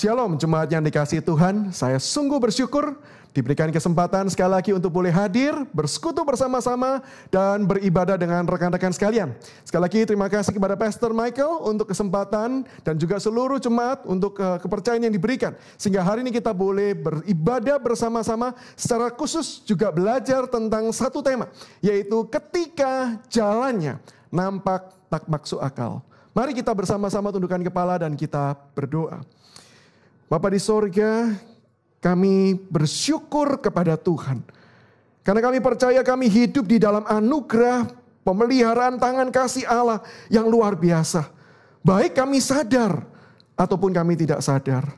Shalom jemaat yang dikasihi Tuhan, saya sungguh bersyukur diberikan kesempatan sekali lagi untuk boleh hadir, bersekutu bersama-sama dan beribadah dengan rekan-rekan sekalian. Sekali lagi terima kasih kepada Pastor Michael untuk kesempatan dan juga seluruh jemaat untuk kepercayaan yang diberikan. Sehingga hari ini kita boleh beribadah bersama-sama, secara khusus juga belajar tentang satu tema, yaitu ketika jalannya nampak tak masuk akal. Mari kita bersama-sama tundukkan kepala dan kita berdoa. Bapa di sorga, kami bersyukur kepada Tuhan. Karena kami percaya kami hidup di dalam anugerah pemeliharaan tangan kasih Allah yang luar biasa. Baik kami sadar ataupun kami tidak sadar.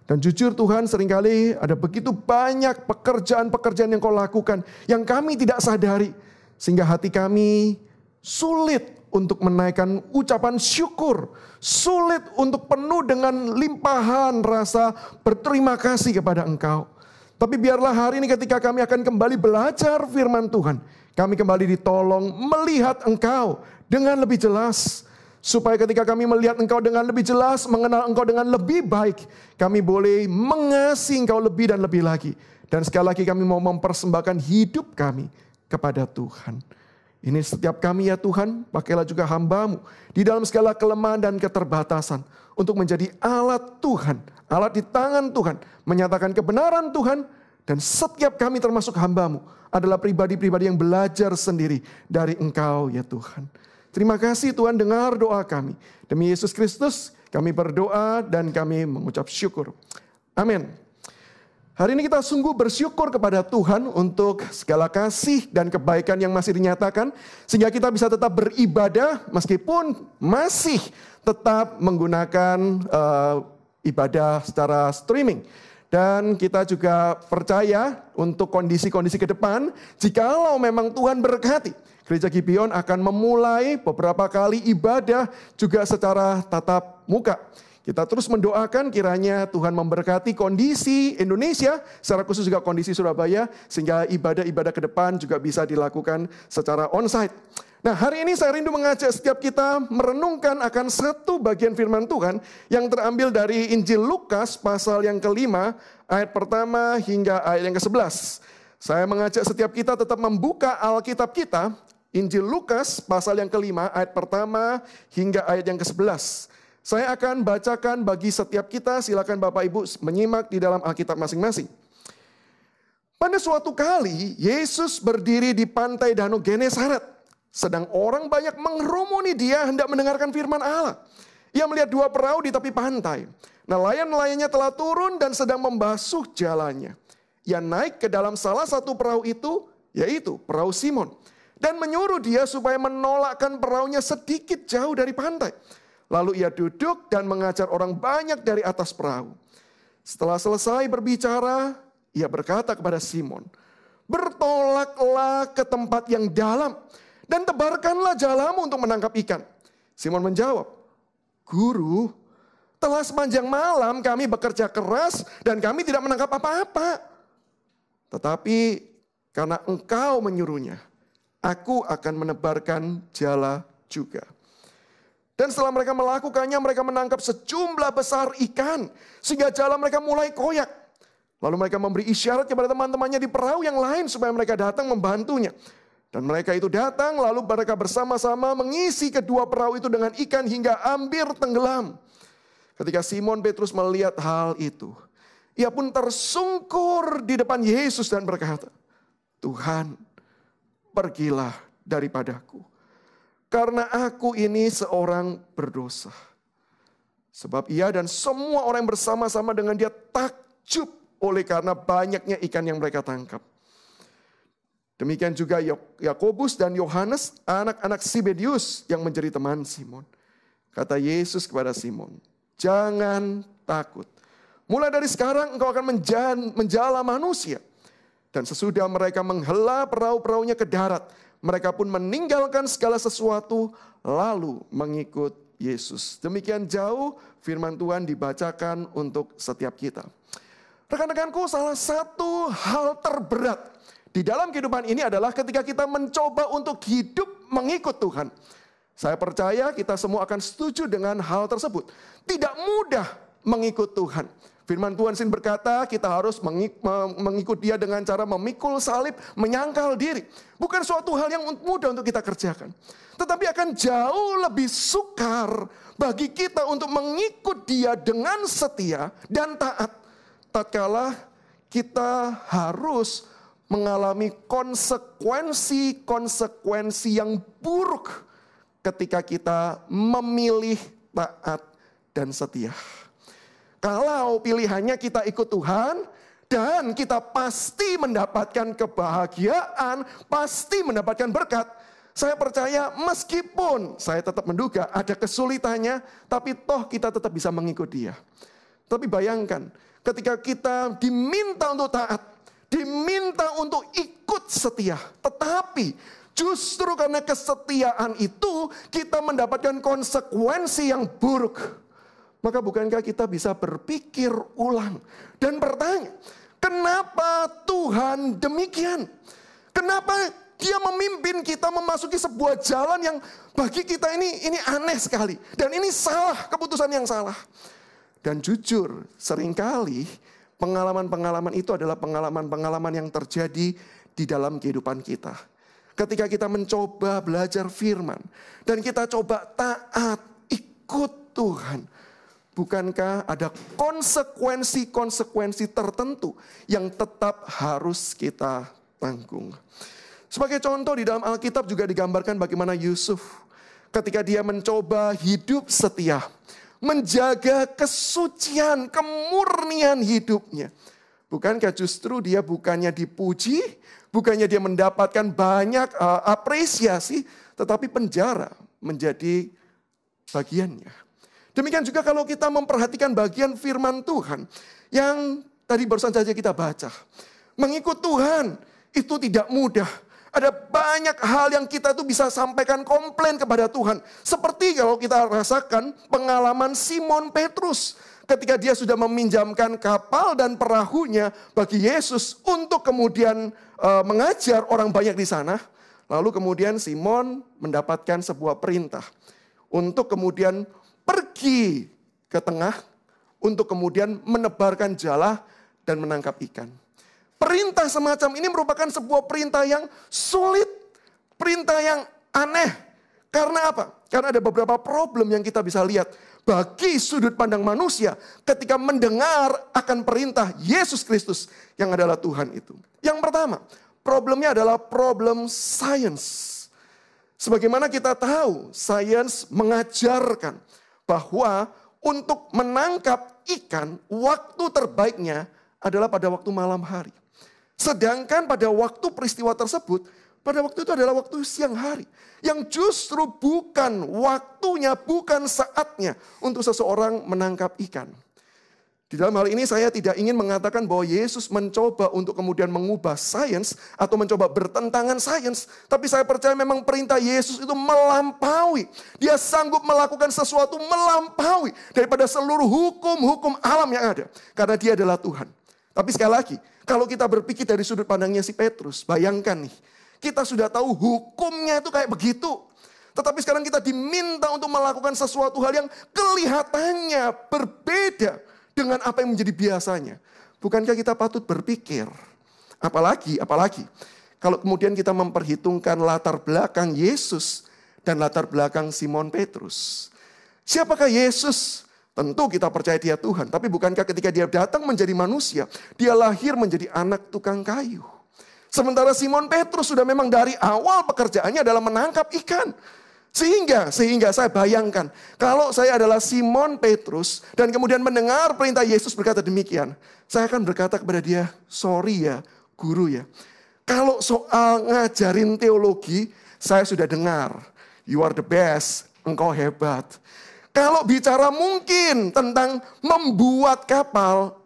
Dan jujur Tuhan, seringkali ada begitu banyak pekerjaan-pekerjaan yang Kau lakukan yang kami tidak sadari. Sehingga hati kami sulit untuk menaikkan ucapan syukur. Sulit untuk penuh dengan limpahan rasa berterima kasih kepada Engkau. Tapi biarlah hari ini ketika kami akan kembali belajar firman Tuhan, kami kembali ditolong melihat Engkau dengan lebih jelas. Supaya ketika kami melihat Engkau dengan lebih jelas, mengenal Engkau dengan lebih baik, kami boleh mengasihi Engkau lebih dan lebih lagi. Dan sekali lagi kami mau mempersembahkan hidup kami kepada Tuhan. Ini setiap kami ya Tuhan, pakailah juga hamba-Mu di dalam segala kelemahan dan keterbatasan untuk menjadi alat Tuhan, alat di tangan Tuhan, menyatakan kebenaran Tuhan, dan setiap kami termasuk hamba-Mu adalah pribadi-pribadi yang belajar sendiri dari Engkau ya Tuhan. Terima kasih Tuhan, dengar doa kami. Demi Yesus Kristus kami berdoa dan kami mengucap syukur. Amin. Hari ini kita sungguh bersyukur kepada Tuhan untuk segala kasih dan kebaikan yang masih dinyatakan. Sehingga kita bisa tetap beribadah meskipun masih tetap menggunakan ibadah secara streaming. Dan kita juga percaya untuk kondisi-kondisi ke depan, jikalau memang Tuhan berkati, Gereja Gibeon akan memulai beberapa kali ibadah juga secara tatap muka. Kita terus mendoakan kiranya Tuhan memberkati kondisi Indonesia, secara khusus juga kondisi Surabaya, sehingga ibadah-ibadah ke depan juga bisa dilakukan secara onsite. Nah, hari ini saya rindu mengajak setiap kita merenungkan akan satu bagian firman Tuhan yang terambil dari Injil Lukas pasal yang kelima, ayat pertama hingga ayat yang ke-11. Saya mengajak setiap kita tetap membuka Alkitab kita, Injil Lukas pasal yang kelima, ayat pertama hingga ayat yang ke-11. Saya akan bacakan bagi setiap kita, silakan Bapak Ibu menyimak di dalam Alkitab masing-masing. Pada suatu kali, Yesus berdiri di pantai Danau Genesaret. Sedang orang banyak mengerumuni dia hendak mendengarkan firman Allah. Ia melihat dua perahu di tepi pantai. Nelayan-nelayannya telah turun dan sedang membasuh jalannya. Ia naik ke dalam salah satu perahu itu, yaitu perahu Simon. Dan menyuruh dia supaya menolakkan perahunya sedikit jauh dari pantai. Lalu ia duduk dan mengajar orang banyak dari atas perahu. Setelah selesai berbicara, ia berkata kepada Simon, "Bertolaklah ke tempat yang dalam dan tebarkanlah jalamu untuk menangkap ikan." Simon menjawab, "Guru, telah sepanjang malam kami bekerja keras dan kami tidak menangkap apa-apa. Tetapi karena Engkau menyuruhnya, aku akan menebarkan jala juga." Dan setelah mereka melakukannya, mereka menangkap sejumlah besar ikan. Sehingga jala mereka mulai koyak. Lalu mereka memberi isyarat kepada teman-temannya di perahu yang lain supaya mereka datang membantunya. Dan mereka itu datang, lalu mereka bersama-sama mengisi kedua perahu itu dengan ikan hingga hampir tenggelam. Ketika Simon Petrus melihat hal itu, ia pun tersungkur di depan Yesus dan berkata, "Tuhan, pergilah daripadaku. Karena aku ini seorang berdosa." Sebab ia dan semua orang yang bersama-sama dengan dia takjub oleh karena banyaknya ikan yang mereka tangkap. Demikian juga Yakobus dan Yohanes, anak-anak Zebedius yang menjadi teman Simon. Kata Yesus kepada Simon, "Jangan takut. Mulai dari sekarang engkau akan menjala manusia." Dan sesudah mereka menghela perahu-perahunya ke darat, mereka pun meninggalkan segala sesuatu lalu mengikut Yesus. Demikian jauh firman Tuhan dibacakan untuk setiap kita. Rekan-rekanku, salah satu hal terberat di dalam kehidupan ini adalah ketika kita mencoba untuk hidup mengikut Tuhan. Saya percaya kita semua akan setuju dengan hal tersebut. Tidak mudah mengikut Tuhan. Firman Tuhan sendiri berkata kita harus mengikut dia dengan cara memikul salib, menyangkal diri. Bukan suatu hal yang mudah untuk kita kerjakan. Tetapi akan jauh lebih sukar bagi kita untuk mengikut dia dengan setia dan taat. Tatkala kita harus mengalami konsekuensi-konsekuensi yang buruk ketika kita memilih taat dan setia. Kalau pilihannya kita ikut Tuhan dan kita pasti mendapatkan kebahagiaan, pasti mendapatkan berkat. Saya percaya meskipun saya tetap menduga ada kesulitannya, tapi toh kita tetap bisa mengikut dia. Tapi bayangkan ketika kita diminta untuk taat, diminta untuk ikut setia, tetapi justru karena kesetiaan itu kita mendapatkan konsekuensi yang buruk. Maka bukankah kita bisa berpikir ulang dan bertanya, kenapa Tuhan demikian? Kenapa dia memimpin kita memasuki sebuah jalan yang bagi kita ini aneh sekali. Dan ini salah, keputusan yang salah. Dan jujur, seringkali pengalaman-pengalaman itu adalah pengalaman-pengalaman yang terjadi di dalam kehidupan kita. Ketika kita mencoba belajar firman dan kita coba taat, ikut Tuhan. Bukankah ada konsekuensi-konsekuensi tertentu yang tetap harus kita tanggung? Sebagai contoh di dalam Alkitab juga digambarkan bagaimana Yusuf ketika dia mencoba hidup setia, menjaga kesucian, kemurnian hidupnya. Bukankah justru dia bukannya dipuji, bukannya dia mendapatkan banyak apresiasi, tetapi penjara menjadi bagiannya. Demikian juga kalau kita memperhatikan bagian firman Tuhan yang tadi barusan saja kita baca. Mengikut Tuhan itu tidak mudah. Ada banyak hal yang kita tuh bisa sampaikan komplain kepada Tuhan. Seperti kalau kita rasakan pengalaman Simon Petrus. Ketika dia sudah meminjamkan kapal dan perahunya bagi Yesus untuk kemudian mengajar orang banyak di sana. Lalu kemudian Simon mendapatkan sebuah perintah untuk kemudian pergi ke tengah untuk kemudian menebarkan jala dan menangkap ikan. Perintah semacam ini merupakan sebuah perintah yang sulit, perintah yang aneh. Karena apa? Karena ada beberapa problem yang kita bisa lihat bagi sudut pandang manusia ketika mendengar akan perintah Yesus Kristus yang adalah Tuhan itu. Yang pertama, problemnya adalah problem sains. Sebagaimana kita tahu, sains mengajarkan bahwa untuk menangkap ikan, waktu terbaiknya adalah pada waktu malam hari. Sedangkan pada waktu peristiwa tersebut, pada waktu itu adalah waktu siang hari. Yang justru bukan waktunya, bukan saatnya untuk seseorang menangkap ikan. Di dalam hal ini saya tidak ingin mengatakan bahwa Yesus mencoba untuk kemudian mengubah sains atau mencoba bertentangan sains. Tapi saya percaya memang perintah Yesus itu melampaui. Dia sanggup melakukan sesuatu melampaui daripada seluruh hukum-hukum alam yang ada. Karena dia adalah Tuhan. Tapi sekali lagi, kalau kita berpikir dari sudut pandangnya si Petrus, bayangkan nih. Kita sudah tahu hukumnya itu kayak begitu. Tetapi sekarang kita diminta untuk melakukan sesuatu hal yang kelihatannya berbeda dengan apa yang menjadi biasanya. Bukankah kita patut berpikir, apalagi kalau kemudian kita memperhitungkan latar belakang Yesus dan latar belakang Simon Petrus. Siapakah Yesus? Tentu kita percaya dia Tuhan, tapi bukankah ketika dia datang menjadi manusia, dia lahir menjadi anak tukang kayu. Sementara Simon Petrus sudah memang dari awal pekerjaannya adalah menangkap ikan. Sehingga saya bayangkan, kalau saya adalah Simon Petrus dan kemudian mendengar perintah Yesus berkata demikian, saya akan berkata kepada dia, sorry ya guru ya. Kalau soal ngajarin teologi, saya sudah dengar, you are the best, engkau hebat. Kalau bicara mungkin tentang membuat kapal,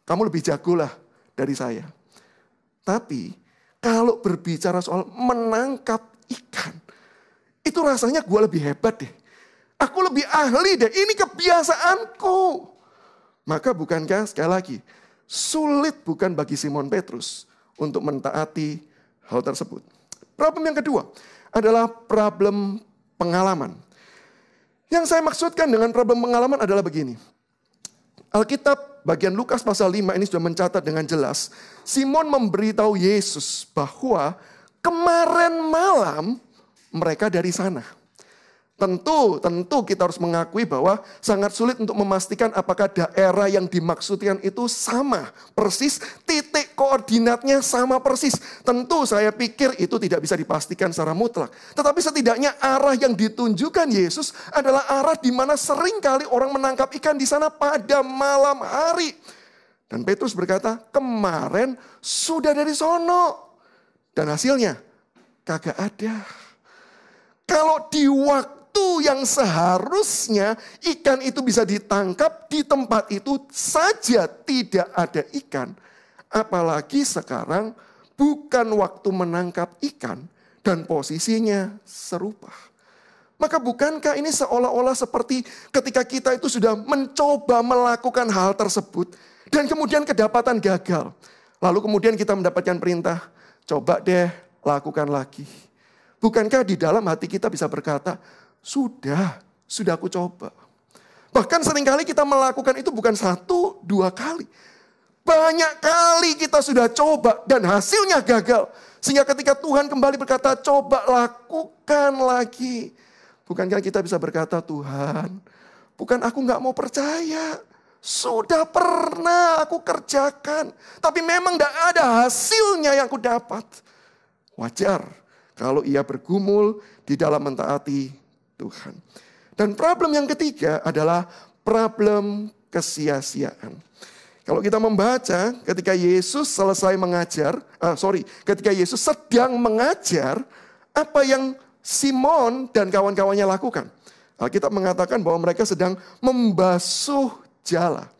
kamu lebih jago lah dari saya. Tapi kalau berbicara soal menangkap ikan, itu rasanya gue lebih hebat deh. Aku lebih ahli deh, ini kebiasaanku. Maka bukankah sekali lagi, sulit bukan bagi Simon Petrus untuk mentaati hal tersebut. Problem yang kedua adalah problem pengalaman. Yang saya maksudkan dengan problem pengalaman adalah begini. Alkitab bagian Lukas pasal 5 ini sudah mencatat dengan jelas. Simon memberitahu Yesus bahwa kemarin malam mereka dari sana. Tentu kita harus mengakui bahwa sangat sulit untuk memastikan apakah daerah yang dimaksudkan itu sama persis, titik koordinatnya sama persis. Tentu saya pikir itu tidak bisa dipastikan secara mutlak. Tetapi setidaknya arah yang ditunjukkan Yesus adalah arah di mana seringkali orang menangkap ikan di sana pada malam hari. Dan Petrus berkata, kemarin sudah dari sono. Dan hasilnya, kagak ada. Kalau di waktu yang seharusnya ikan itu bisa ditangkap, di tempat itu saja tidak ada ikan. Apalagi sekarang bukan waktu menangkap ikan dan posisinya serupa. Maka bukankah ini seolah-olah seperti ketika kita itu sudah mencoba melakukan hal tersebut dan kemudian kedapatan gagal. Lalu kemudian kita mendapatkan perintah, coba deh lakukan lagi. Bukankah di dalam hati kita bisa berkata, sudah aku coba. Bahkan seringkali kita melakukan itu bukan 1, 2 kali. Banyak kali kita sudah coba dan hasilnya gagal. Sehingga ketika Tuhan kembali berkata, coba lakukan lagi. Bukankah kita bisa berkata, Tuhan, bukan aku gak mau percaya. Sudah pernah aku kerjakan. Tapi memang gak ada hasilnya yang aku dapat. Wajar kalau ia bergumul di dalam mentaati Tuhan. Dan problem yang ketiga adalah problem kesia-siaan. Kalau kita membaca ketika Yesus selesai mengajar, ketika Yesus sedang mengajar, apa yang Simon dan kawan-kawannya lakukan? Alkitab mengatakan bahwa mereka sedang membasuh jala.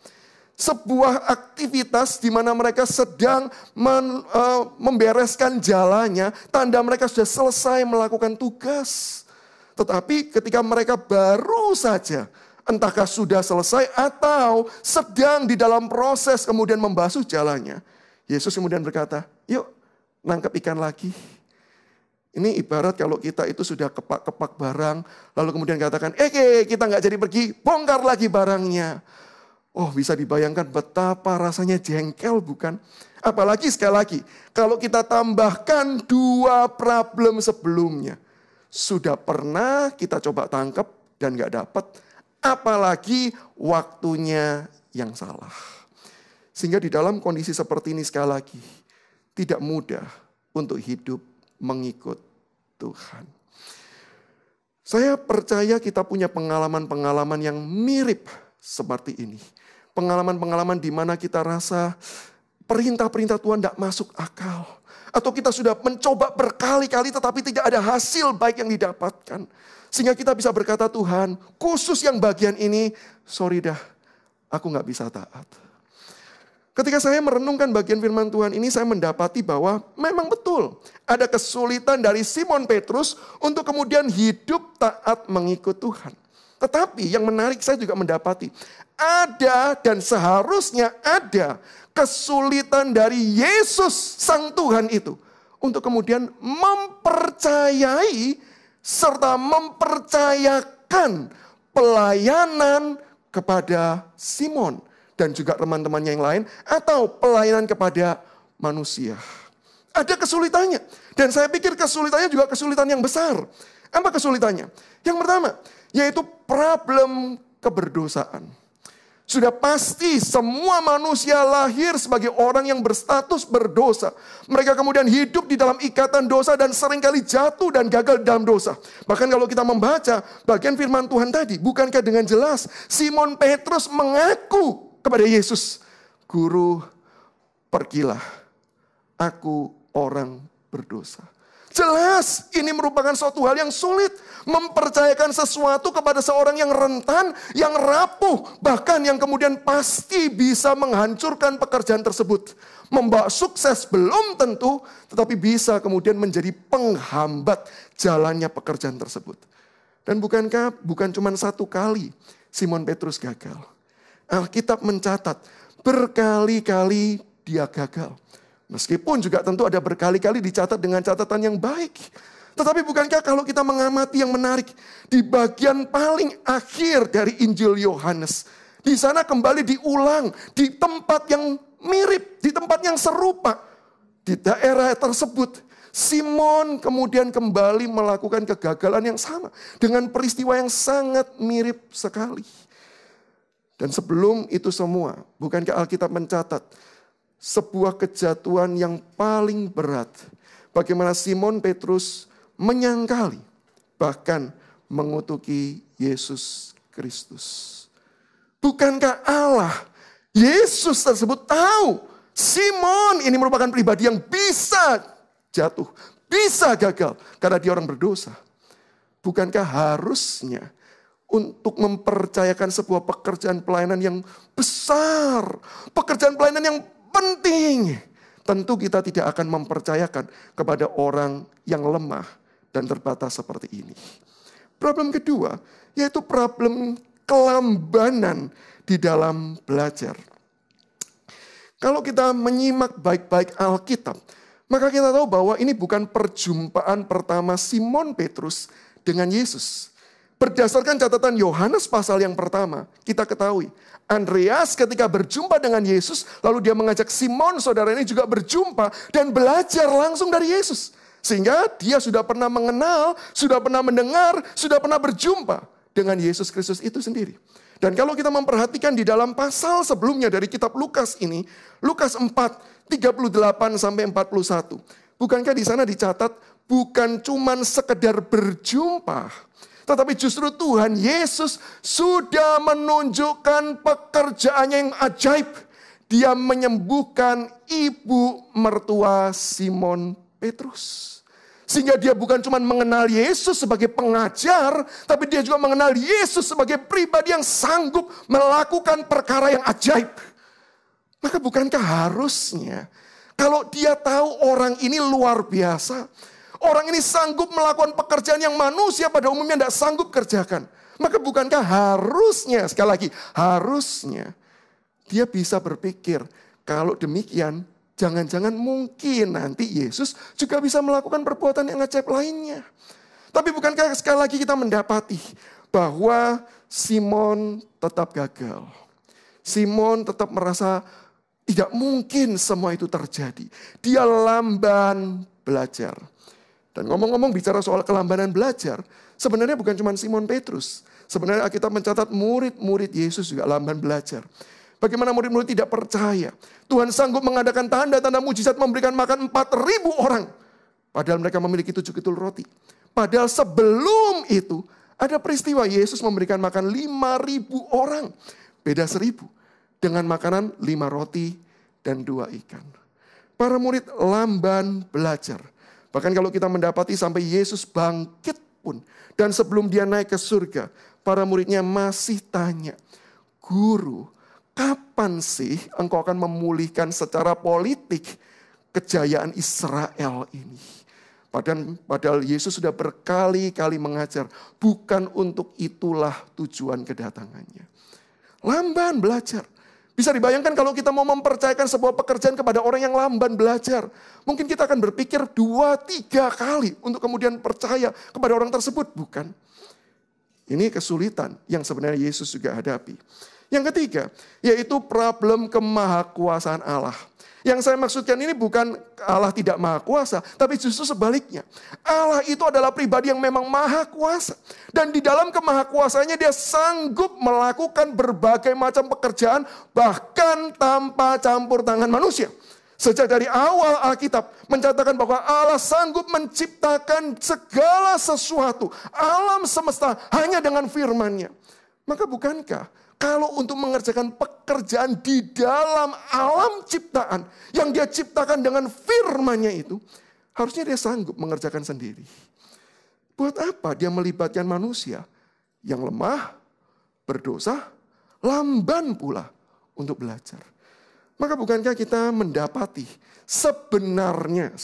Sebuah aktivitas di mana mereka sedang membereskan jalannya, tanda mereka sudah selesai melakukan tugas. Tetapi ketika mereka baru saja, entahkah sudah selesai atau sedang di dalam proses kemudian membasuh jalannya, Yesus kemudian berkata, yuk nangkep ikan lagi. Ini ibarat kalau kita itu sudah kepak-kepak barang, lalu kemudian katakan, kita nggak jadi pergi, bongkar lagi barangnya. Oh, bisa dibayangkan betapa rasanya jengkel, bukan? Apalagi sekali lagi, kalau kita tambahkan 2 problem sebelumnya. Sudah pernah kita coba tangkap dan gak dapat. Apalagi waktunya yang salah. Sehingga di dalam kondisi seperti ini sekali lagi, tidak mudah untuk hidup mengikut Tuhan. Saya percaya kita punya pengalaman-pengalaman yang mirip seperti ini. Pengalaman-pengalaman di mana kita rasa perintah-perintah Tuhan tidak masuk akal. Atau kita sudah mencoba berkali-kali tetapi tidak ada hasil baik yang didapatkan. Sehingga kita bisa berkata, Tuhan, khusus yang bagian ini, sorry dah, aku gak bisa taat. Ketika saya merenungkan bagian firman Tuhan ini, saya mendapati bahwa memang betul. Ada kesulitan dari Simon Petrus untuk kemudian hidup taat mengikut Tuhan. Tetapi yang menarik saya juga mendapati, ada dan seharusnya ada kesulitan dari Yesus Sang Tuhan itu untuk kemudian mempercayai serta mempercayakan pelayanan kepada Simon dan juga teman-temannya yang lain atau pelayanan kepada manusia. Ada kesulitannya dan saya pikir kesulitannya juga kesulitan yang besar. Apa kesulitannya? Yang pertama, yaitu problem keberdosaan. Sudah pasti semua manusia lahir sebagai orang yang berstatus berdosa. Mereka kemudian hidup di dalam ikatan dosa dan seringkali jatuh dan gagal dalam dosa. Bahkan kalau kita membaca bagian firman Tuhan tadi, bukankah dengan jelas Simon Petrus mengaku kepada Yesus, Guru, pergilah, aku orang berdosa. Jelas ini merupakan suatu hal yang sulit. Mempercayakan sesuatu kepada seorang yang rentan, yang rapuh. Bahkan yang kemudian pasti bisa menghancurkan pekerjaan tersebut. Membawa sukses belum tentu, tetapi bisa kemudian menjadi penghambat jalannya pekerjaan tersebut. Dan bukan cuma 1 kali Simon Petrus gagal. Alkitab mencatat berkali-kali dia gagal. Meskipun juga tentu ada berkali-kali dicatat dengan catatan yang baik. Tetapi bukankah kalau kita mengamati yang menarik, di bagian paling akhir dari Injil Yohanes, Di sana kembali diulang, di tempat yang mirip, di tempat yang serupa. Di daerah tersebut, Simon kemudian kembali melakukan kegagalan yang sama. Dengan peristiwa yang sangat mirip sekali. Dan sebelum itu semua, bukankah Alkitab mencatat sebuah kejatuhan yang paling berat. Bagaimana Simon Petrus menyangkali, bahkan mengutuki Yesus Kristus. Bukankah Allah, Yesus tersebut tahu Simon ini merupakan pribadi yang bisa jatuh, bisa gagal karena dia orang berdosa. Bukankah harusnya untuk mempercayakan sebuah pekerjaan pelayanan yang besar, pekerjaan pelayanan yang penting, tentu kita tidak akan mempercayakan kepada orang yang lemah dan terbatas seperti ini. Problem kedua, yaitu problem kelambanan di dalam belajar. Kalau kita menyimak baik-baik Alkitab, maka kita tahu bahwa ini bukan perjumpaan pertama Simon Petrus dengan Yesus. Berdasarkan catatan Yohanes pasal yang pertama, kita ketahui Andreas ketika berjumpa dengan Yesus, lalu dia mengajak Simon, saudara ini juga berjumpa dan belajar langsung dari Yesus. Sehingga dia sudah pernah mengenal, sudah pernah mendengar, sudah pernah berjumpa dengan Yesus Kristus itu sendiri. Dan kalau kita memperhatikan di dalam pasal sebelumnya dari kitab Lukas ini, Lukas 4, 38 sampai 41. Bukankah di sana dicatat bukan cuman sekedar berjumpa, tetapi justru Tuhan Yesus sudah menunjukkan pekerjaannya yang ajaib. Dia menyembuhkan ibu mertua Simon Petrus. Sehingga dia bukan cuma mengenal Yesus sebagai pengajar, tapi dia juga mengenal Yesus sebagai pribadi yang sanggup melakukan perkara yang ajaib. Maka bukankah harusnya kalau dia tahu orang ini luar biasa, orang ini sanggup melakukan pekerjaan yang manusia pada umumnya tidak sanggup kerjakan. Maka bukankah harusnya, sekali lagi, harusnya dia bisa berpikir, kalau demikian, jangan-jangan mungkin nanti Yesus juga bisa melakukan perbuatan yang ajaib lainnya. Tapi bukankah sekali lagi kita mendapati bahwa Simon tetap gagal. Simon tetap merasa tidak mungkin semua itu terjadi. Dia lamban belajar. Dan ngomong-ngomong bicara soal kelambanan belajar, sebenarnya bukan cuma Simon Petrus. Sebenarnya Alkitab mencatat murid-murid Yesus juga lamban belajar. Bagaimana murid-murid tidak percaya. Tuhan sanggup mengadakan tanda-tanda mujizat memberikan makan 4.000 orang. Padahal mereka memiliki 7 ketul roti. Padahal sebelum itu ada peristiwa Yesus memberikan makan 5.000 orang. Beda 1.000 dengan makanan 5 roti dan 2 ikan. Para murid lamban belajar. Bahkan kalau kita mendapati sampai Yesus bangkit pun. Dan sebelum dia naik ke surga, para muridnya masih tanya, Guru, kapan sih engkau akan memulihkan secara politik kejayaan Israel ini? Padahal Yesus sudah berkali-kali mengajar, bukan untuk itulah tujuan kedatangannya. Lamban belajar. Bisa dibayangkan kalau kita mau mempercayakan sebuah pekerjaan kepada orang yang lamban belajar. Mungkin kita akan berpikir 2-3 kali untuk kemudian percaya kepada orang tersebut. Bukan. Ini kesulitan yang sebenarnya Yesus juga hadapi. Yang ketiga, yaitu problem kemahakuasaan Allah. Yang saya maksudkan ini bukan Allah tidak maha kuasa, tapi justru sebaliknya. Allah itu adalah pribadi yang memang maha kuasa. Dan di dalam kemahakuasaannya dia sanggup melakukan berbagai macam pekerjaan, bahkan tanpa campur tangan manusia. Sejak dari awal Alkitab mencatatkan bahwa Allah sanggup menciptakan segala sesuatu, alam semesta hanya dengan firman-Nya. Maka bukankah kalau untuk mengerjakan pekerjaan di dalam alam ciptaan yang dia ciptakan dengan firman-Nya itu, harusnya dia sanggup mengerjakan sendiri. Buat apa dia melibatkan manusia yang lemah, berdosa, lamban pula untuk belajar? Maka bukankah kita mendapati sebenarnya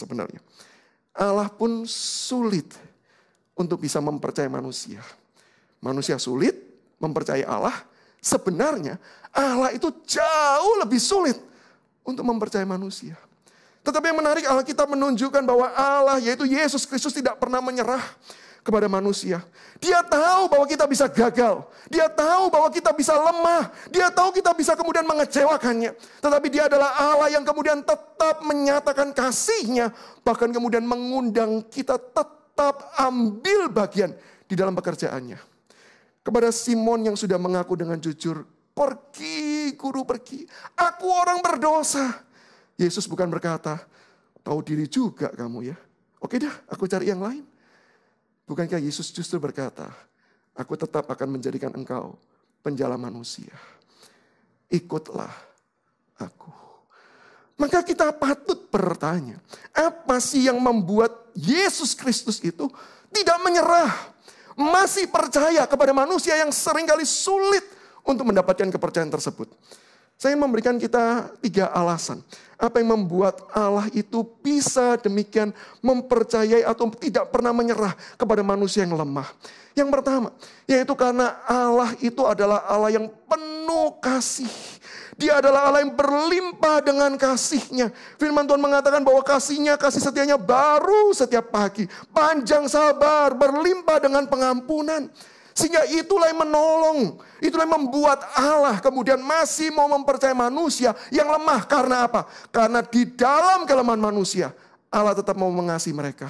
Allah pun sulit untuk bisa mempercayai manusia. Manusia sulit mempercayai Allah. Sebenarnya Allah itu jauh lebih sulit untuk mempercayai manusia. Tetapi yang menarik, Alkitab menunjukkan bahwa Allah, yaitu Yesus Kristus, tidak pernah menyerah. kepada manusia. Dia tahu bahwa kita bisa gagal. Dia tahu bahwa kita bisa lemah. Dia tahu kita bisa kemudian mengecewakannya. Tetapi dia adalah Allah yang kemudian tetap menyatakan kasih-Nya. Bahkan kemudian mengundang kita tetap ambil bagian di dalam pekerjaannya. Kepada Simon yang sudah mengaku dengan jujur, pergi guru pergi, aku orang berdosa. Yesus bukan berkata, tahu diri juga kamu ya. Oke dah, aku cari yang lain. Bukankah Yesus justru berkata, aku tetap akan menjadikan engkau penjala manusia. Ikutlah aku. Maka kita patut bertanya, apa sih yang membuat Yesus Kristus itu tidak menyerah? Masih percaya kepada manusia yang seringkali sulit untuk mendapatkan kepercayaan tersebut. Saya memberikan kita 3 alasan. Apa yang membuat Allah itu bisa demikian mempercayai atau tidak pernah menyerah kepada manusia yang lemah. Yang pertama, yaitu karena Allah itu adalah Allah yang penuh kasih. Dia adalah Allah yang berlimpah dengan kasih-Nya. Firman Tuhan mengatakan bahwa kasih-Nya, kasih setianya baru setiap pagi. Panjang sabar, berlimpah dengan pengampunan. Sehingga itulah yang menolong, itulah yang membuat Allah kemudian masih mau mempercayai manusia yang lemah. Karena apa? Karena di dalam kelemahan manusia, Allah tetap mau mengasihi mereka.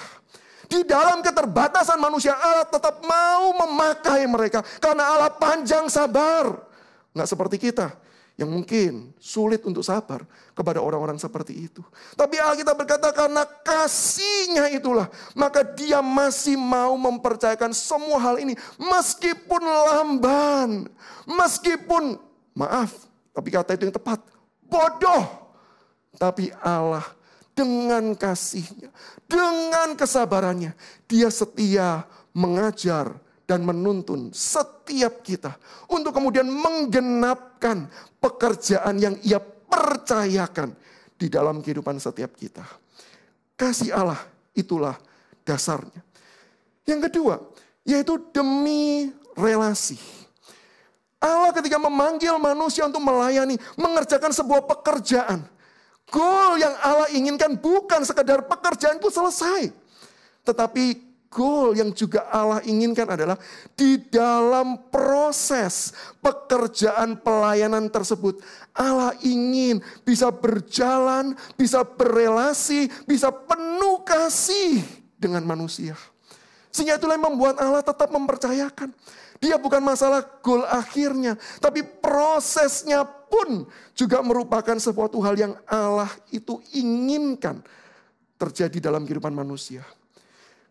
Di dalam keterbatasan manusia, Allah tetap mau memakai mereka. Karena Allah panjang sabar. Nggak seperti kita yang mungkin sulit untuk sabar kepada orang-orang seperti itu. Tapi Alkitab berkata karena kasih-Nya itulah, maka Dia masih mau mempercayakan semua hal ini. Meskipun lamban, meskipun, maaf, tapi kata itu yang tepat, bodoh. Tapi Allah dengan kasih-Nya, dengan kesabarannya, Dia setia mengajar dan menuntun setiap kita untuk kemudian menggenapkan pekerjaan yang Ia percayakan di dalam kehidupan setiap kita. Kasih Allah itulah dasarnya. Yang kedua, yaitu demi relasi. Allah ketika memanggil manusia untuk melayani, mengerjakan sebuah pekerjaan. Goal yang Allah inginkan bukan sekedar pekerjaan itu selesai. Tetapi goal yang juga Allah inginkan adalah di dalam proses pekerjaan pelayanan tersebut, Allah ingin bisa berjalan, bisa berelasi, bisa penuh kasih dengan manusia. Sehingga itulah yang membuat Allah tetap mempercayakan. Dia bukan masalah goal akhirnya, tapi prosesnya pun juga merupakan sesuatu hal yang Allah itu inginkan terjadi dalam kehidupan manusia.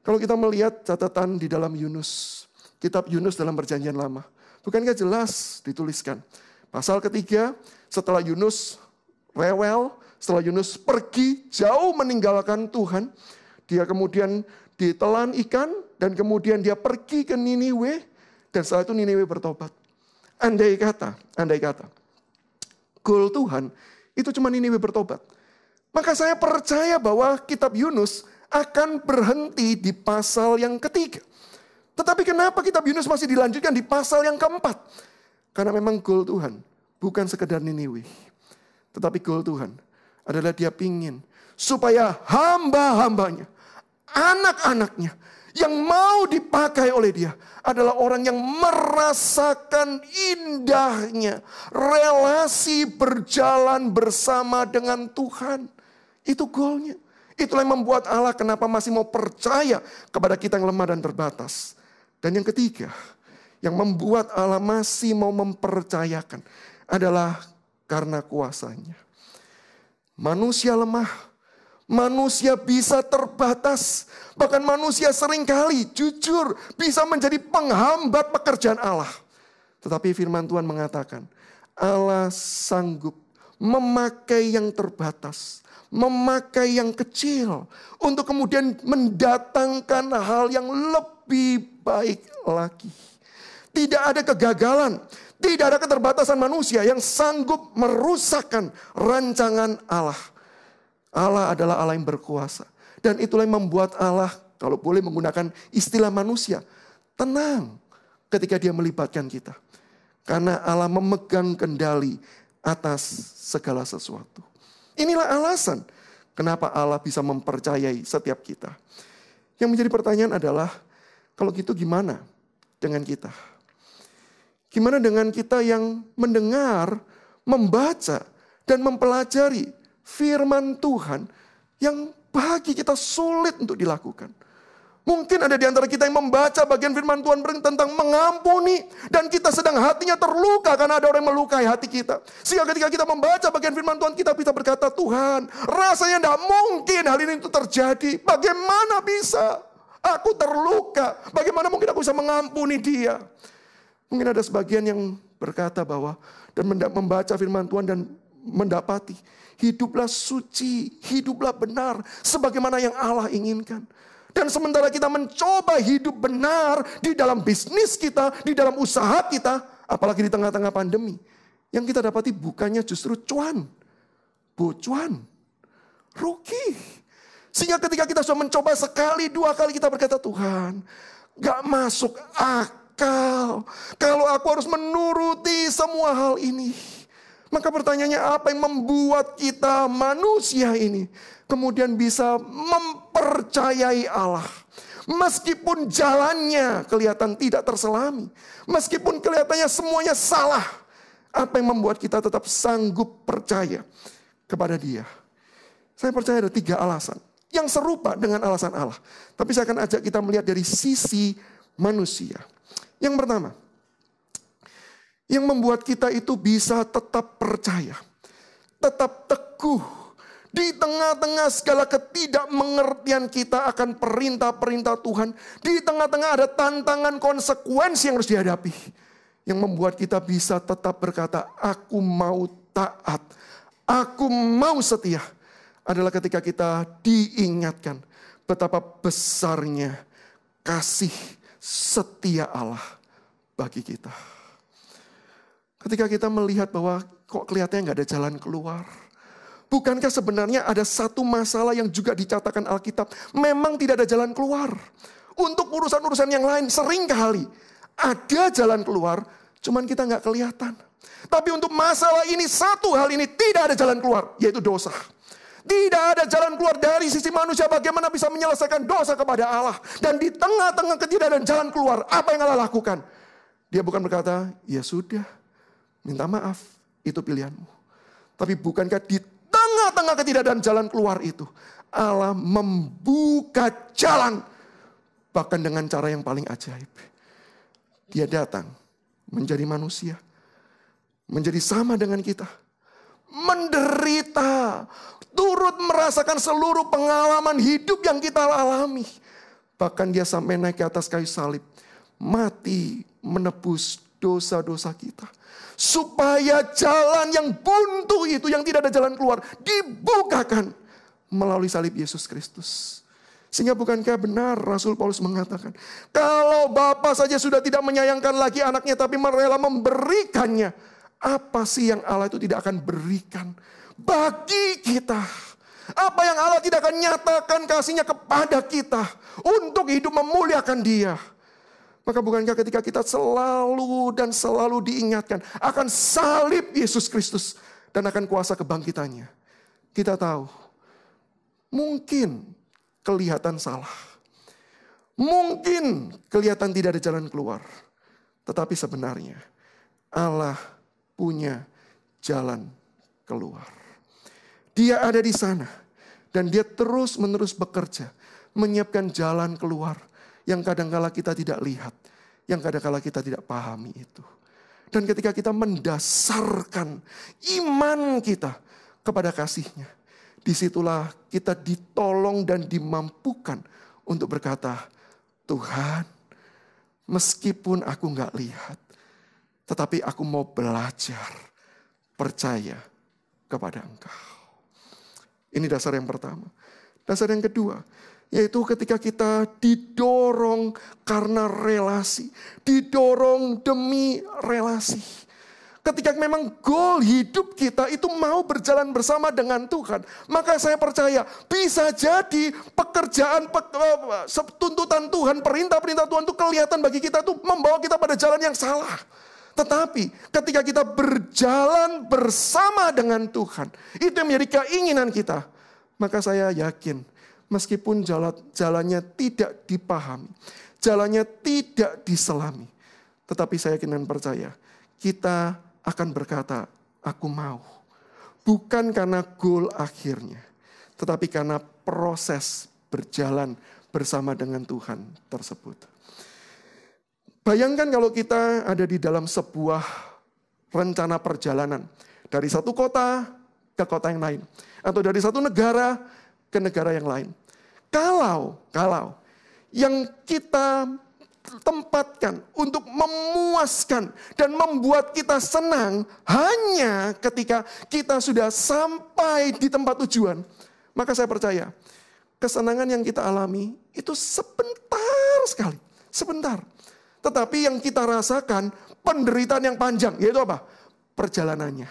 Kalau kita melihat catatan di dalam Yunus, kitab Yunus dalam Perjanjian Lama, bukankah jelas dituliskan? Pasal 3, setelah Yunus rewel, setelah Yunus pergi jauh meninggalkan Tuhan, dia kemudian ditelan ikan, dan kemudian dia pergi ke Niniwe, dan setelah itu Niniwe bertobat. Andai kata, goal Tuhan itu cuma Niniwe bertobat. Maka saya percaya bahwa kitab Yunus akan berhenti di pasal yang ketiga. Tetapi kenapa kitab Yunus masih dilanjutkan di pasal yang keempat? Karena memang goal Tuhan bukan sekedar Niniwe. Tetapi goal Tuhan adalah Dia pingin supaya hamba-hambanya, anak-anaknya yang mau dipakai oleh Dia adalah orang yang merasakan indahnya relasi berjalan bersama dengan Tuhan. Itu goalnya. Itulah yang membuat Allah kenapa masih mau percaya kepada kita yang lemah dan terbatas. Dan yang ketiga, yang membuat Allah masih mau mempercayakan adalah karena kuasa-Nya. Manusia lemah, manusia bisa terbatas. Bahkan manusia seringkali jujur bisa menjadi penghambat pekerjaan Allah. Tetapi firman Tuhan mengatakan, Allah sanggup memakai yang terbatas, memakai yang kecil untuk kemudian mendatangkan hal yang lebih baik lagi. Tidak ada kegagalan, tidak ada keterbatasan manusia yang sanggup merusakkan rancangan Allah. Allah adalah Allah yang berkuasa. Dan itulah yang membuat Allah, kalau boleh menggunakan istilah manusia, tenang ketika Dia melibatkan kita. Karena Allah memegang kendali atas segala sesuatu. Inilah alasan kenapa Allah bisa mempercayai setiap kita. Yang menjadi pertanyaan adalah, Kalau gitu gimana dengan kita? Gimana dengan kita yang mendengar, membaca, dan mempelajari firman Tuhan yang bagi kita sulit untuk dilakukan? Mungkin ada di antara kita yang membaca bagian firman Tuhan tentang mengampuni. Dan kita sedang hatinya terluka karena ada orang yang melukai hati kita. Sehingga ketika kita membaca bagian firman Tuhan, kita bisa berkata, Tuhan, rasanya tidak mungkin hal ini itu terjadi. Bagaimana bisa? Aku terluka. Bagaimana mungkin aku bisa mengampuni dia? Mungkin ada sebagian yang berkata bahwa dan membaca firman Tuhan dan mendapati, hiduplah suci, hiduplah benar, sebagaimana yang Allah inginkan. Dan sementara kita mencoba hidup benar di dalam bisnis kita, di dalam usaha kita, apalagi di tengah-tengah pandemi, yang kita dapati bukannya justru cuan, bocuan, rugi. Sehingga ketika kita sudah mencoba sekali, dua kali, kita berkata, Tuhan, gak masuk akal kalau aku harus menuruti semua hal ini. Maka pertanyaannya, apa yang membuat kita manusia ini kemudian bisa mempercayai Allah? Meskipun jalannya kelihatan tidak terselami, meskipun kelihatannya semuanya salah, apa yang membuat kita tetap sanggup percaya kepada Dia? Saya percaya ada 3 alasan yang serupa dengan alasan Allah. Tapi saya akan ajak kita melihat dari sisi manusia. Yang pertama, yang membuat kita itu bisa tetap percaya, tetap teguh di tengah-tengah segala ketidakmengertian kita akan perintah-perintah Tuhan. Di tengah-tengah ada tantangan konsekuensi yang harus dihadapi. Yang membuat kita bisa tetap berkata, aku mau taat, aku mau setia. Adalah ketika kita diingatkan betapa besarnya kasih setia Allah bagi kita. Ketika kita melihat bahwa kok kelihatannya nggak ada jalan keluar. Bukankah sebenarnya ada satu masalah yang juga dicatatkan Alkitab. Memang tidak ada jalan keluar. Untuk urusan-urusan yang lain seringkali ada jalan keluar. Cuman kita nggak kelihatan. Tapi untuk masalah ini, satu hal ini tidak ada jalan keluar. Yaitu dosa. Tidak ada jalan keluar dari sisi manusia. Bagaimana bisa menyelesaikan dosa kepada Allah. Dan di tengah-tengah ketidakadaan jalan keluar. Apa yang Allah lakukan? Dia bukan berkata, ya sudah. Minta maaf, itu pilihanmu. Tapi bukankah di tengah-tengah ketidakadaan jalan keluar itu, Allah membuka jalan, bahkan dengan cara yang paling ajaib. Dia datang menjadi manusia, menjadi sama dengan kita, menderita, turut merasakan seluruh pengalaman hidup yang kita alami. Bahkan dia sampai naik ke atas kayu salib, mati menebus dosa-dosa kita. Supaya jalan yang buntu itu, yang tidak ada jalan keluar, dibukakan melalui salib Yesus Kristus. Sehingga bukankah benar Rasul Paulus mengatakan, kalau Bapa saja sudah tidak menyayangkan lagi anaknya, tapi rela memberikannya, apa sih yang Allah itu tidak akan berikan bagi kita? Apa yang Allah tidak akan nyatakan kasihnya kepada kita untuk hidup memuliakan Dia? Maka bukankah ketika kita selalu dan selalu diingatkan akan salib Yesus Kristus dan akan kuasa kebangkitannya, kita tahu mungkin kelihatan salah, mungkin kelihatan tidak ada jalan keluar, tetapi sebenarnya Allah punya jalan keluar. Dia ada di sana dan Dia terus-menerus bekerja menyiapkan jalan keluar yang kadangkala kita tidak lihat, yang kadangkala kita tidak pahami itu. Dan ketika kita mendasarkan iman kita kepada kasih-Nya, disitulah kita ditolong dan dimampukan untuk berkata, Tuhan, meskipun aku nggak lihat, tetapi aku mau belajar percaya kepada Engkau. Ini dasar yang pertama. Dasar yang kedua, yaitu ketika kita didorong karena relasi. Didorong demi relasi. Ketika memang goal hidup kita itu mau berjalan bersama dengan Tuhan. Maka saya percaya bisa jadi pekerjaan, tuntutan Tuhan, perintah-perintah Tuhan itu kelihatan bagi kita itu membawa kita pada jalan yang salah. Tetapi ketika kita berjalan bersama dengan Tuhan, itu yang menjadi keinginan kita. Maka saya yakin, meskipun jalannya tidak dipahami, jalannya tidak diselami. Tetapi saya yakin dan percaya, kita akan berkata, aku mau. Bukan karena goal akhirnya, tetapi karena proses berjalan bersama dengan Tuhan tersebut. Bayangkan kalau kita ada di dalam sebuah rencana perjalanan. Dari satu kota ke kota yang lain. Atau dari satu negara ke negara yang lain. Kalau yang kita tempatkan untuk memuaskan dan membuat kita senang hanya ketika kita sudah sampai di tempat tujuan, maka saya percaya kesenangan yang kita alami itu sebentar sekali, sebentar. Tetapi yang kita rasakan penderitaan yang panjang, yaitu apa? Perjalanannya.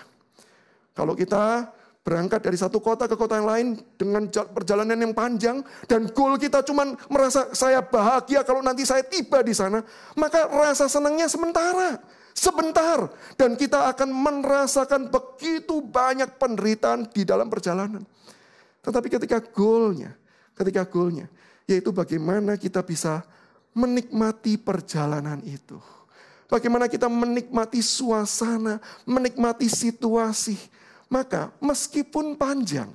Kalau kita berangkat dari satu kota ke kota yang lain dengan perjalanan yang panjang dan goal kita cuma merasa saya bahagia kalau nanti saya tiba di sana, maka rasa senangnya sebentar dan kita akan merasakan begitu banyak penderitaan di dalam perjalanan. Tetapi ketika goalnya yaitu bagaimana kita bisa menikmati perjalanan itu. Bagaimana kita menikmati suasana, menikmati situasi. Maka meskipun panjang,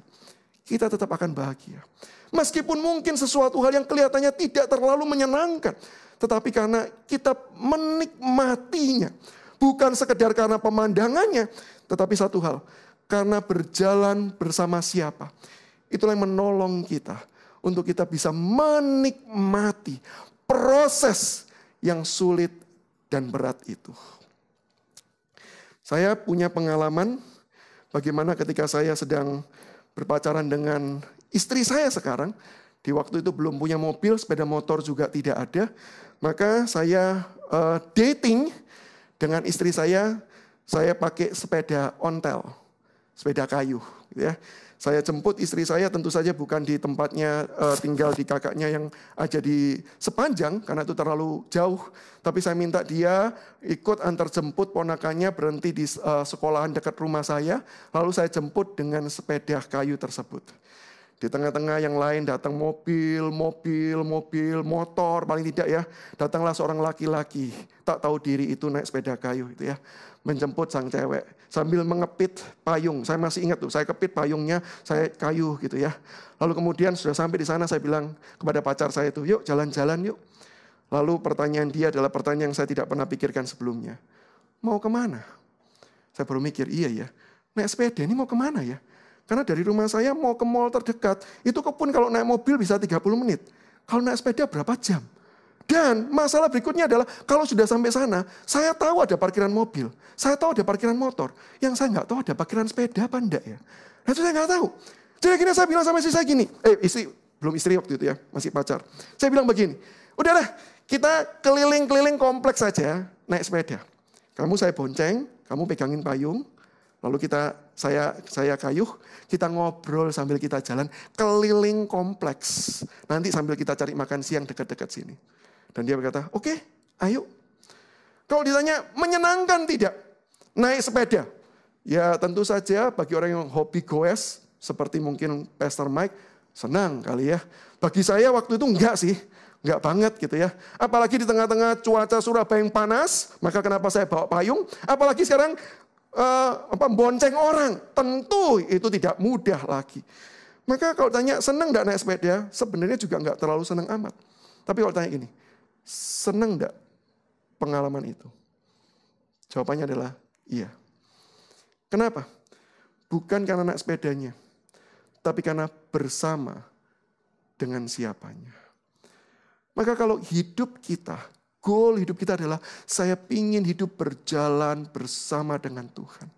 kita tetap akan bahagia. Meskipun mungkin sesuatu hal yang kelihatannya tidak terlalu menyenangkan. Tetapi karena kita menikmatinya. Bukan sekedar karena pemandangannya. Tetapi satu hal, karena berjalan bersama siapa. Itulah yang menolong kita. Untuk kita bisa menikmati proses yang sulit dan berat itu. Saya punya pengalaman bagaimana ketika saya sedang berpacaran dengan istri saya sekarang. Di waktu itu belum punya mobil, sepeda motor juga tidak ada. Maka saya dating dengan istri saya pakai sepeda ontel, sepeda kayu. Gitu ya. Saya jemput istri saya tentu saja bukan di tempatnya tinggal di kakaknya yang aja di Sepanjang karena itu terlalu jauh. Tapi saya minta dia ikut antar jemput ponakannya berhenti di sekolahan dekat rumah saya. Lalu saya jemput dengan sepeda kayu tersebut. Di tengah-tengah yang lain datang mobil, motor paling tidak ya. Datanglah seorang laki-laki tak tahu diri itu naik sepeda kayu itu ya. Menjemput sang cewek sambil mengepit payung. Saya masih ingat tuh, saya kepit payungnya, saya kayu gitu ya. Lalu kemudian sudah sampai di sana saya bilang kepada pacar saya itu, yuk jalan-jalan yuk. Lalu pertanyaan dia adalah pertanyaan yang saya tidak pernah pikirkan sebelumnya. Mau kemana? Saya baru mikir, iya ya, naik sepeda ini mau kemana ya? Karena dari rumah saya mau ke mall terdekat, itu pun kalau naik mobil bisa 30 menit. Kalau naik sepeda berapa jam? Dan masalah berikutnya adalah kalau sudah sampai sana, saya tahu ada parkiran mobil, saya tahu ada parkiran motor. Yang saya nggak tahu ada parkiran sepeda apa enggak ya. Nah itu saya nggak tahu. Jadi akhirnya saya bilang sama istri saya gini, belum istri waktu itu ya, masih pacar. Saya bilang begini, udahlah kita keliling-keliling kompleks saja naik sepeda. Kamu saya bonceng, kamu pegangin payung, lalu saya kayuh, kita ngobrol sambil kita jalan keliling kompleks. Nanti sambil kita cari makan siang dekat-dekat sini. Dan dia berkata, oke, ayo. Kalau ditanya, menyenangkan tidak naik sepeda? Ya tentu saja bagi orang yang hobi goes, seperti mungkin Pastor Mike, senang kali ya. Bagi saya waktu itu enggak sih, enggak banget gitu ya. Apalagi di tengah-tengah cuaca Surabaya yang panas, maka kenapa saya bawa payung? Apalagi sekarang bonceng orang, tentu itu tidak mudah lagi. Maka kalau tanya senang enggak naik sepeda, sebenarnya juga enggak terlalu senang amat. Tapi kalau tanya gini, senang enggak pengalaman itu? Jawabannya adalah iya. Kenapa? Bukan karena naik sepedanya, tapi karena bersama dengan siapanya. Maka kalau hidup kita, goal hidup kita adalah saya ingin hidup berjalan bersama dengan Tuhan.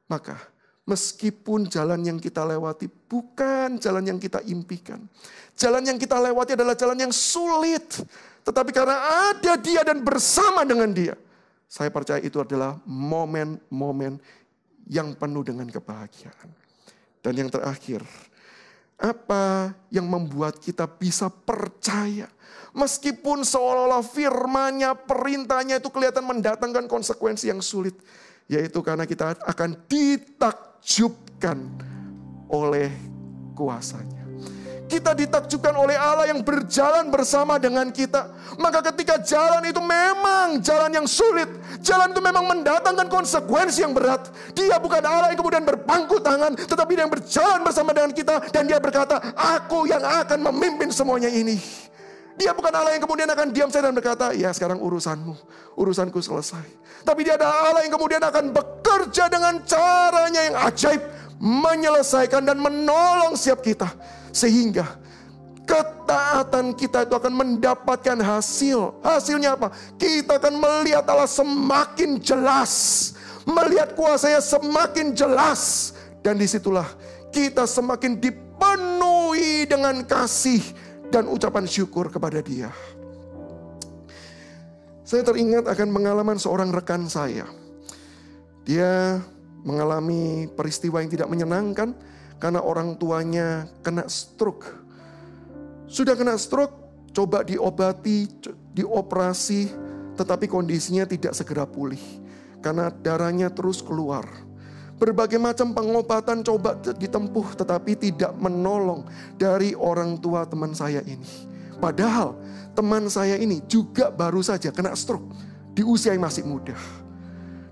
Maka meskipun jalan yang kita lewati bukan jalan yang kita impikan. Jalan yang kita lewati adalah jalan yang sulit. Tetapi karena ada Dia dan bersama dengan Dia, saya percaya itu adalah momen-momen yang penuh dengan kebahagiaan. Dan yang terakhir, apa yang membuat kita bisa percaya? Meskipun seolah-olah firman-Nya, perintahnya itu kelihatan mendatangkan konsekuensi yang sulit. Yaitu karena kita akan ditakjubkan oleh kuasa-Nya. Kita ditakjubkan oleh Allah yang berjalan bersama dengan kita. Maka ketika jalan itu memang jalan yang sulit, jalan itu memang mendatangkan konsekuensi yang berat. Dia bukan Allah yang kemudian berpangku tangan, tetapi dia yang berjalan bersama dengan kita. Dan dia berkata, aku yang akan memimpin semuanya ini. Dia bukan Allah yang kemudian akan diam saja dan berkata, ya sekarang urusanmu, urusanku selesai. Tapi dia adalah Allah yang kemudian akan bekerja dengan caranya yang ajaib, menyelesaikan dan menolong setiap kita. Sehingga ketaatan kita itu akan mendapatkan hasil. Hasilnya apa? Kita akan melihat Allah semakin jelas, melihat kuasanya semakin jelas. Dan disitulah kita semakin dipenuhi dengan kasih dan ucapan syukur kepada Dia. Saya teringat akan pengalaman seorang rekan saya. Dia mengalami peristiwa yang tidak menyenangkan karena orang tuanya kena stroke. Sudah kena stroke, coba diobati, dioperasi, tetapi kondisinya tidak segera pulih karena darahnya terus keluar. Berbagai macam pengobatan coba ditempuh, tetapi tidak menolong dari orang tua teman saya ini. Padahal teman saya ini juga baru saja kena stroke di usia yang masih muda.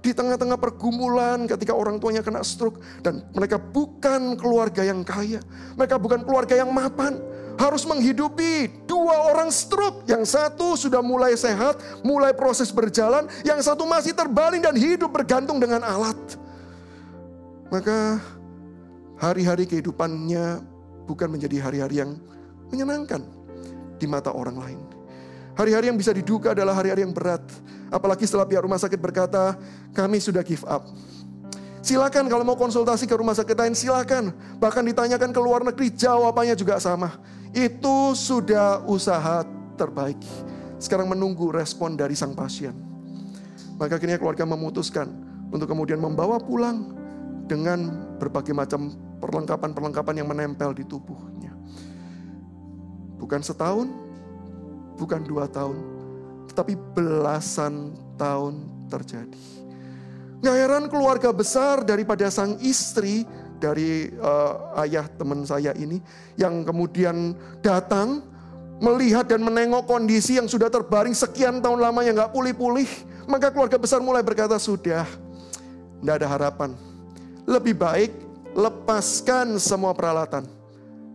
Di tengah-tengah pergumulan ketika orang tuanya kena stroke. Dan mereka bukan keluarga yang kaya. Mereka bukan keluarga yang mapan. Harus menghidupi 2 orang stroke. Yang satu sudah mulai sehat, mulai proses berjalan. Yang satu masih terbaling dan hidup bergantung dengan alat. Maka hari-hari kehidupannya bukan menjadi hari-hari yang menyenangkan di mata orang lain. Hari-hari yang bisa diduga adalah hari-hari yang berat. Apalagi setelah pihak rumah sakit berkata, kami sudah give up. Silakan kalau mau konsultasi ke rumah sakit lain, silakan. Bahkan ditanyakan ke luar negeri, jawabannya juga sama. Itu sudah usaha terbaik. Sekarang menunggu respon dari sang pasien. Maka akhirnya keluarga memutuskan untuk kemudian membawa pulang dengan berbagai macam perlengkapan-perlengkapan yang menempel di tubuhnya. Bukan setahun, bukan 2 tahun, tetapi belasan tahun terjadi. Gak heran keluarga besar daripada sang istri dari ayah teman saya ini, yang kemudian datang melihat dan menengok kondisi yang sudah terbaring sekian tahun lamanya gak pulih-pulih. Maka keluarga besar mulai berkata, sudah, gak ada harapan. Lebih baik lepaskan semua peralatan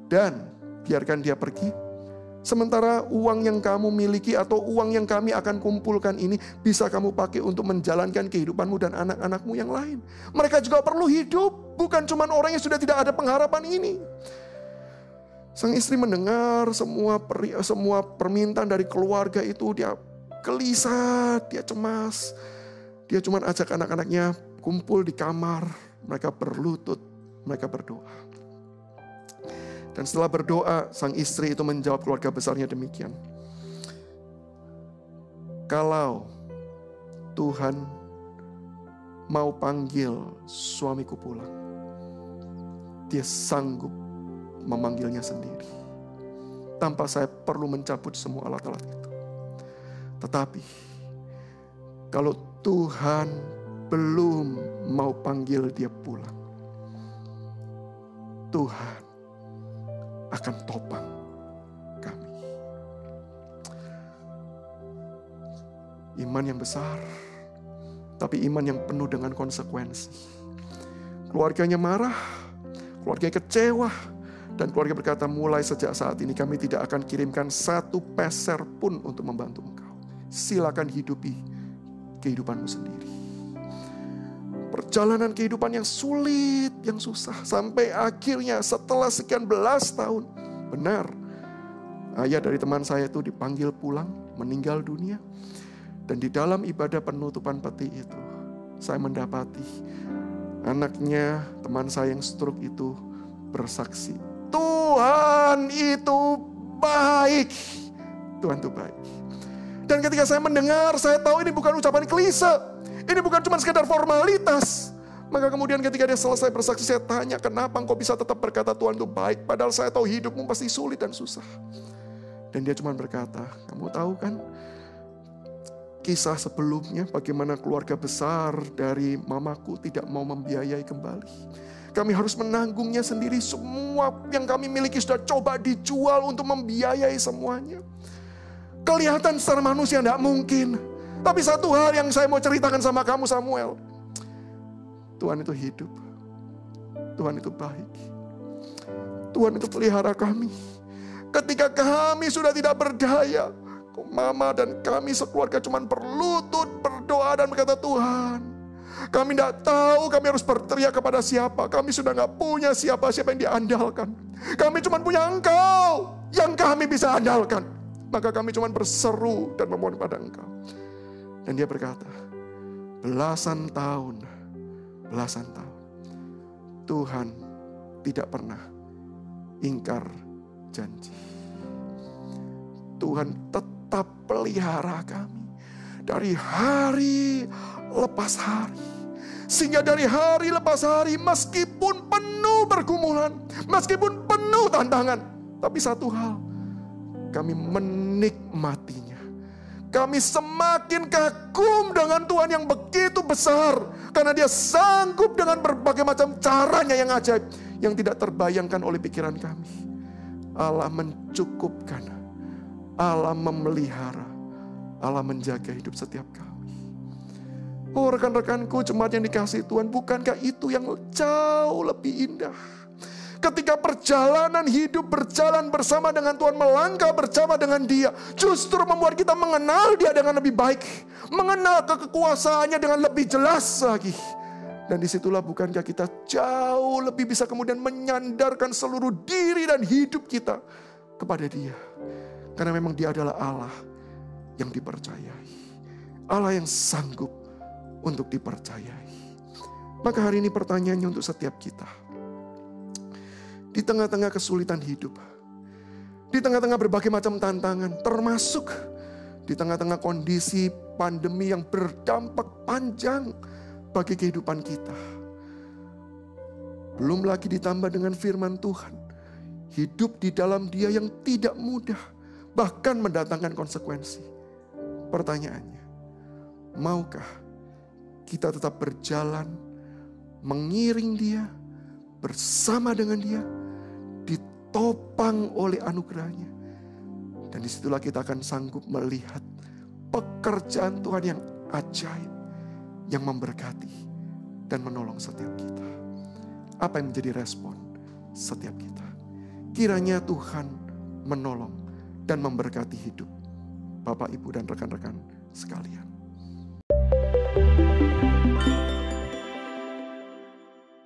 dan biarkan dia pergi. Sementara uang yang kamu miliki atau uang yang kami akan kumpulkan ini bisa kamu pakai untuk menjalankan kehidupanmu dan anak-anakmu yang lain. Mereka juga perlu hidup, bukan cuma orang yang sudah tidak ada pengharapan ini. Sang istri mendengar semua permintaan dari keluarga itu, dia gelisah, dia cemas. Dia cuma ajak anak-anaknya kumpul di kamar, mereka berlutut, mereka berdoa. Dan setelah berdoa, sang istri itu menjawab keluarga besarnya demikian. Kalau Tuhan mau panggil suamiku pulang, Dia sanggup memanggilnya sendiri. Tanpa saya perlu mencabut semua alat-alat itu. Tetapi, kalau Tuhan belum mau panggil dia pulang, Tuhan akan topang kami. Iman yang besar, tapi iman yang penuh dengan konsekuensi. Keluarganya marah, keluarganya kecewa, dan keluarga berkata, mulai sejak saat ini kami tidak akan kirimkan 1 peser pun untuk membantu engkau. Silakan hidupi kehidupanmu sendiri. Perjalanan kehidupan yang sulit, yang susah. Sampai akhirnya setelah sekian belas tahun. Benar, ayah dari teman saya itu dipanggil pulang, meninggal dunia. Dan di dalam ibadah penutupan peti itu, saya mendapati anaknya teman saya yang stroke itu bersaksi, Tuhan itu baik. Tuhan itu baik. Dan ketika saya mendengar, saya tahu ini bukan ucapan klise. Ini bukan cuma sekedar formalitas. Maka kemudian ketika dia selesai bersaksi, saya tanya, kenapa engkau bisa tetap berkata Tuhan itu baik, padahal saya tahu hidupmu pasti sulit dan susah. Dan dia cuma berkata, kamu tahu kan kisah sebelumnya bagaimana keluarga besar dari mamaku tidak mau membiayai kembali. Kami harus menanggungnya sendiri. Semua yang kami miliki sudah coba dijual untuk membiayai semuanya. Kelihatan secara manusia tidak mungkin. Tapi satu hal yang saya mau ceritakan sama kamu Samuel. Tuhan itu hidup. Tuhan itu baik. Tuhan itu pelihara kami. Ketika kami sudah tidak berdaya, mama dan kami sekeluarga cuma berlutut, berdoa dan berkata, Tuhan, kami tidak tahu kami harus berteriak kepada siapa. Kami sudah tidak punya siapa-siapa yang diandalkan. Kami cuma punya Engkau yang kami bisa andalkan. Maka kami cuma berseru dan memohon pada Engkau. Dan dia berkata, belasan tahun, Tuhan tidak pernah ingkar janji. Tuhan tetap pelihara kami dari hari lepas hari. Sehingga dari hari lepas hari, meskipun penuh pergumulan, meskipun penuh tantangan, tapi satu hal, kami menikmatinya. Kami semakin kagum dengan Tuhan yang begitu besar, karena Dia sanggup dengan berbagai macam caranya yang ajaib, yang tidak terbayangkan oleh pikiran kami. Allah mencukupkan, Allah memelihara, Allah menjaga hidup setiap kami. Oh rekan-rekanku, jemaat yang dikasihi Tuhan, bukankah itu yang jauh lebih indah? Ketika perjalanan hidup berjalan bersama dengan Tuhan, melangkah bersama dengan Dia, justru membuat kita mengenal Dia dengan lebih baik, mengenal kekuasaannya dengan lebih jelas lagi. Dan disitulah bukankah kita jauh lebih bisa kemudian menyandarkan seluruh diri dan hidup kita kepada Dia. Karena memang Dia adalah Allah yang dipercayai, Allah yang sanggup untuk dipercayai. Maka hari ini pertanyaannya untuk setiap kita. Di tengah-tengah kesulitan hidup, di tengah-tengah berbagai macam tantangan, termasuk di tengah-tengah kondisi pandemi yang berdampak panjang bagi kehidupan kita. Belum lagi ditambah dengan firman Tuhan, hidup di dalam Dia yang tidak mudah, bahkan mendatangkan konsekuensi. Pertanyaannya, maukah kita tetap berjalan, mengiring Dia, bersama dengan Dia, ditopang oleh anugerahnya. Dan disitulah kita akan sanggup melihat pekerjaan Tuhan yang ajaib, yang memberkati dan menolong setiap kita. Apa yang menjadi respon setiap kita? Kiranya Tuhan menolong dan memberkati hidup Bapak, Ibu, dan rekan-rekan sekalian.